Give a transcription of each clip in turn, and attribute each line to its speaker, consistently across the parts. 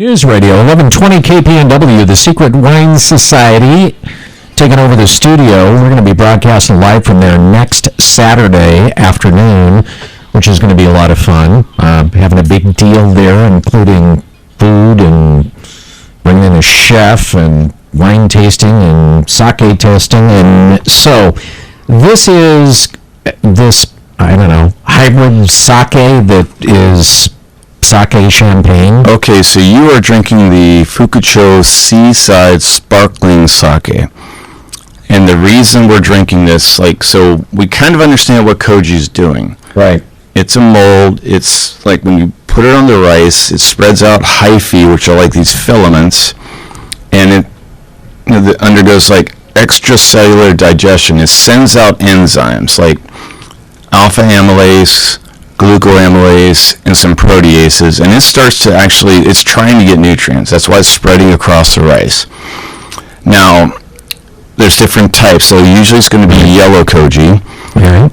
Speaker 1: News Radio, 1120 KPNW, the Secret Wine Society, taking over the studio. We're going to be broadcasting live from there next Saturday afternoon, which is going to be a lot of fun. Having a big deal there, including food and bringing in a chef and wine tasting and sake tasting. And so this is hybrid sake that is sake champagne.
Speaker 2: Okay, so you are drinking the Fukucho Seaside sparkling sake. And the reason we're drinking this, so we kind of understand what Koji's doing.
Speaker 1: Right.
Speaker 2: It's a mold. It's like when you put it on the rice, it spreads out hyphae, which are like these filaments, and it undergoes like extracellular digestion. It sends out enzymes like alpha amylase, glucoamylase, and some proteases, and it starts to it's trying to get nutrients. That's why it's spreading across the rice. Now, there's different types, so usually it's going to be yellow koji.
Speaker 1: Mm-hmm.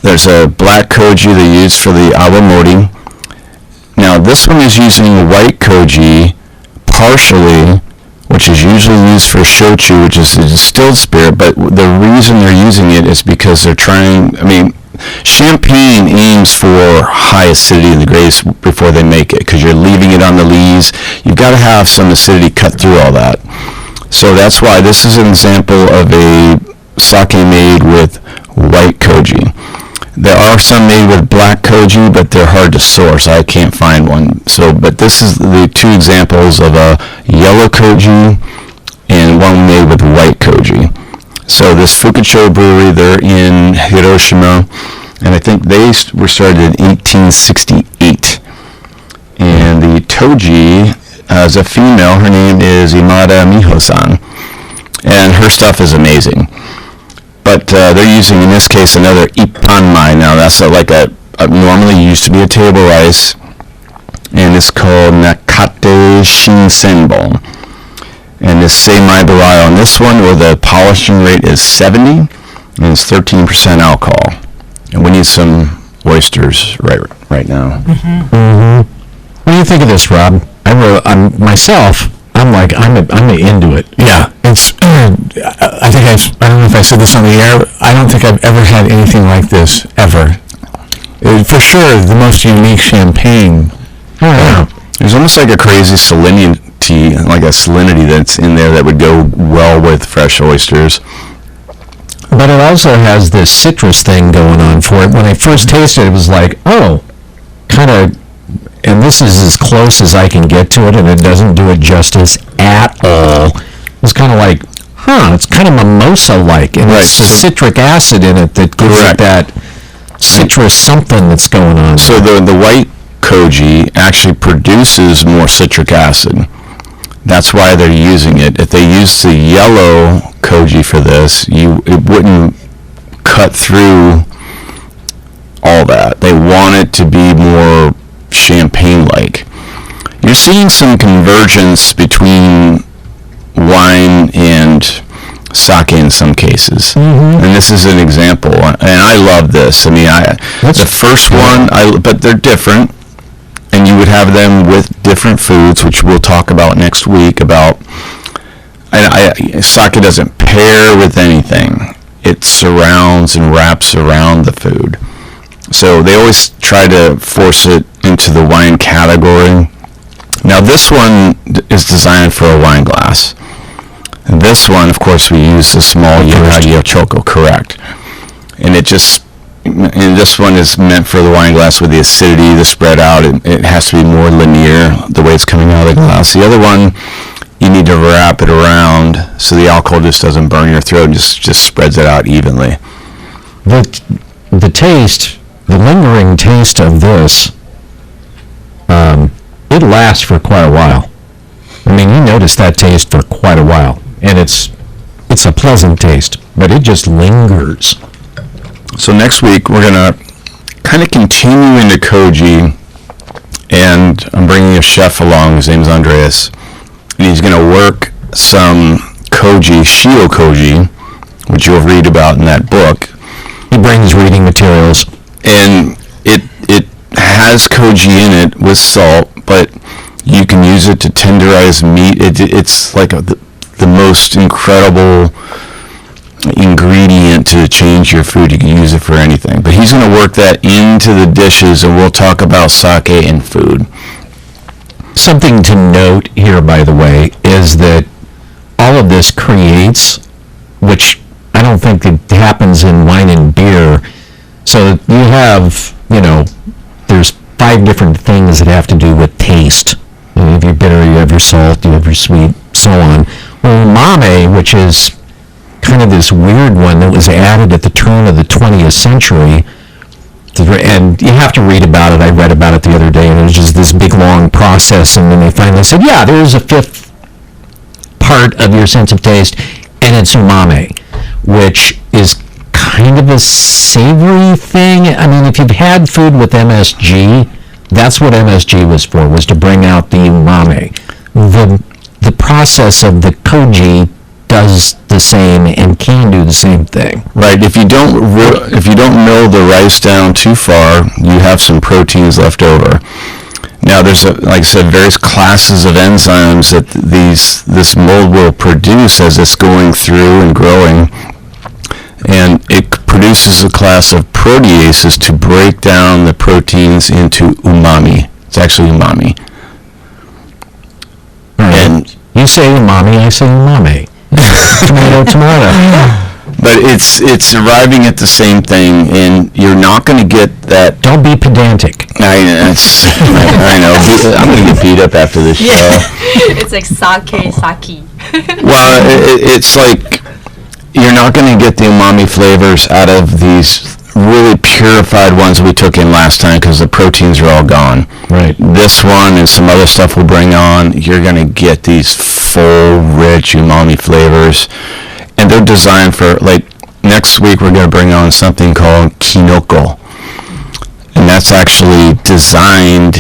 Speaker 2: There's a black koji they use for the awamori. Now, this one is using white koji partially, which is usually used for shochu, which is a distilled spirit, but the reason they're using it is because they're champagne aims for high acidity in the grapes before they make it, because you're leaving it on the lees. You've got to have some acidity cut through all that. So that's why this is an example of a sake made with white koji. There are some made with black koji, but they're hard to source. I can't find one. But this is the two examples of a yellow koji and one made with white koji. So this Fukucho Brewery, they're in Hiroshima, and I think they were started in 1868. And the Toji is a female. Her name is Imada Miho-san, and her stuff is amazing. But they're using, in this case, another ippanmai. Now, that's normally used to be a table rice, and it's called Nakate Shinsenbon. And this seimai barai on this one, or the polishing rate is 70, and it's 13% alcohol. And we need some oysters right now.
Speaker 1: Mm-hmm. Mm-hmm. What do you think of this, Rob? I'm into it.
Speaker 3: Yeah, it's. I don't know if I said this on the air. I don't think I've ever had anything like this ever. For sure, the most unique champagne.
Speaker 1: Oh, yeah.
Speaker 2: There's almost like a crazy salinity, like a salinity that's in there that would go well with fresh oysters.
Speaker 1: But it also has this citrus thing going on for it. When I first tasted it, it was like, kind of. And this is as close as I can get to it, and it doesn't do it justice at all. It's kind of like, it's kind of mimosa-like, and
Speaker 2: right.
Speaker 1: It's citric acid in it that gives it that citrus something that's going on.
Speaker 2: So the white koji actually produces more citric acid. That's why they're using it. If they used the yellow koji for this, it wouldn't cut through all that. They want it to be more champagne-like. You're seeing some convergence between wine and sake in some cases, and this is an example. And I love this. I mean, the first one, but they're different, and you would have them with different foods, which we'll talk about next week. Sake doesn't pair with anything; it surrounds and wraps around the food. So they always try to force it into the wine category. Now this one is designed for a wine glass. And this one, of course, we use the small Yuragi Choco, correct. And this one is meant for the wine glass with the acidity, the spread out. It has to be more linear, the way it's coming out of the glass. The other one, you need to wrap it around so the alcohol just doesn't burn your throat and just spreads it out evenly.
Speaker 1: The taste... The lingering taste of this, it lasts for quite a while. I mean, you notice that taste for quite a while, and it's a pleasant taste, but it just lingers.
Speaker 2: So next week, we're going to kind of continue into koji, and I'm bringing a chef along. His name's Andreas, and he's going to work some koji, shio koji, which you'll read about in that book.
Speaker 1: He brings reading materials.
Speaker 2: And it has koji in it with salt, but You can use it to tenderize meat. It's like the most incredible ingredient to change your food. You can use it for anything. But he's going to work that into the dishes, and we'll talk about sake and food.
Speaker 1: Something to note here, by the way, is that all of this creates, which I don't think it happens in wine and beer. So you have, there's 5 different things that have to do with taste. You have your bitter, you have your salt, you have your sweet, so on. Well, umami, which is kind of this weird one that was added at the turn of the 20th century, and you have to read about it. I read about it the other day, and it was just this big, long process, and then they finally said, yeah, there's a 5th part of your sense of taste, and it's umami, which is kind of a savory thing. I mean, if you've had food with MSG, that's what MSG was for, was to bring out the umami. The process of the Koji does the same and can do the same thing.
Speaker 2: Right. If you don't mill the rice down too far, you have some proteins left over. Now, there's, like I said, various classes of enzymes that this mold will produce as it's going through and growing, and it produces a class of proteases to break down the proteins into umami. It's actually umami.
Speaker 1: And you say umami, I say umami. Tomato.
Speaker 2: But it's arriving at the same thing, and you're not going to get that.
Speaker 1: Don't be pedantic.
Speaker 2: I know. I'm going to get beat up after this show.
Speaker 4: It's like sake.
Speaker 2: Well, it's like you're not going to get the umami flavors out of these really purified ones that we took in last time because the proteins are all gone.
Speaker 1: Right.
Speaker 2: This one and some other stuff we'll bring on, you're going to get these full, rich umami flavors. And they're designed for, like, next week we're going to bring on something called kinoko. And that's actually designed,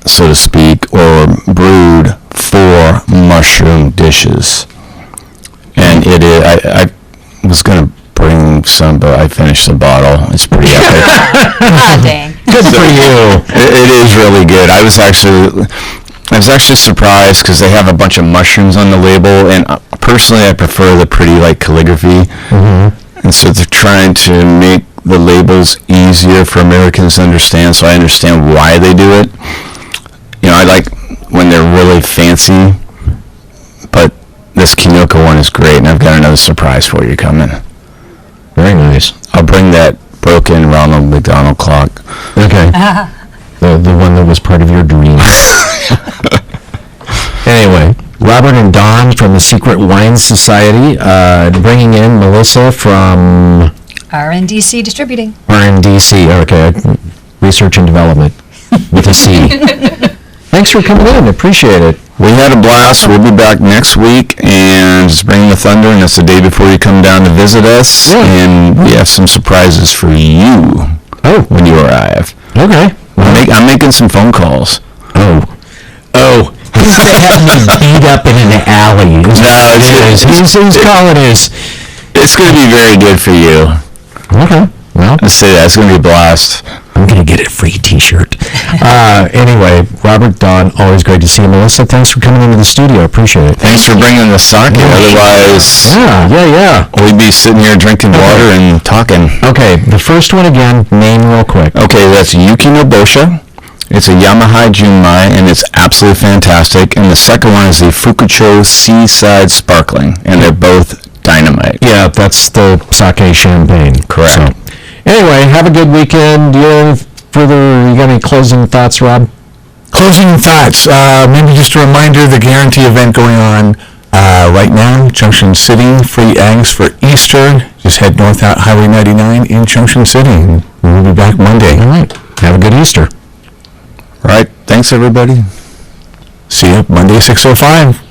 Speaker 2: so to speak, or brewed for mushroom dishes. And it is, I was going to bring some, but I finished the bottle. It's pretty epic.
Speaker 4: Ah, dang.
Speaker 1: Good for you.
Speaker 2: It is really good. I was actually surprised because they have a bunch of mushrooms on the label, and personally I prefer the pretty, like, calligraphy. Mm-hmm. And so they're trying to make the labels easier for Americans to understand, so I understand why they do it. I like when they're really fancy, but this Kinoko one is great, and I've got another surprise for you coming.
Speaker 1: Very nice.
Speaker 2: I'll bring that broken Ronald McDonald clock.
Speaker 1: Okay. The one that was part of your dream. Anyway, Robert and Don from the Secret Wine Society, bringing in Melissa from
Speaker 4: RNDC Distributing.
Speaker 1: RNDC, okay, Research and Development with a C. Thanks for coming in, appreciate it.
Speaker 2: We had a blast. We'll be back next week, and just bring the thunder, and it's the day before you come down to visit us, and we have some surprises for you when you arrive.
Speaker 1: Okay.
Speaker 2: I'm making some phone calls.
Speaker 1: Oh. He's going to have me beat up in an alley. He's calling us.
Speaker 2: It's going to be very good for you.
Speaker 1: Okay. Well,
Speaker 2: Let's say that. It's going to be a blast.
Speaker 1: I'm going to get a free t-shirt. Anyway, Robert, Don, always great to see you. Melissa, thanks for coming into the studio. Appreciate it.
Speaker 2: Thanks for bringing the sake. Otherwise,
Speaker 1: Yeah.
Speaker 2: we'd be sitting here drinking water and talking.
Speaker 1: Okay, the first one again, name real quick.
Speaker 2: Okay, that's YUKI no BOSHA. It's a YAMAHAI JUNMAI, and it's absolutely fantastic. And the second one is the Fukucho Seaside Sparkling, and they're both dynamite.
Speaker 1: Yeah, that's the sake champagne.
Speaker 2: Correct.
Speaker 1: So, anyway, have a good weekend. Do you have you got any closing thoughts, Rob?
Speaker 3: Closing thoughts. Maybe just a reminder, the Guarantee event going on right now, Junction City, free eggs for Easter. Just head north out Highway 99 in Junction City, and we'll be back Monday.
Speaker 1: All right. Have a good Easter.
Speaker 2: Right. Thanks, everybody.
Speaker 3: See you Monday, 6:05.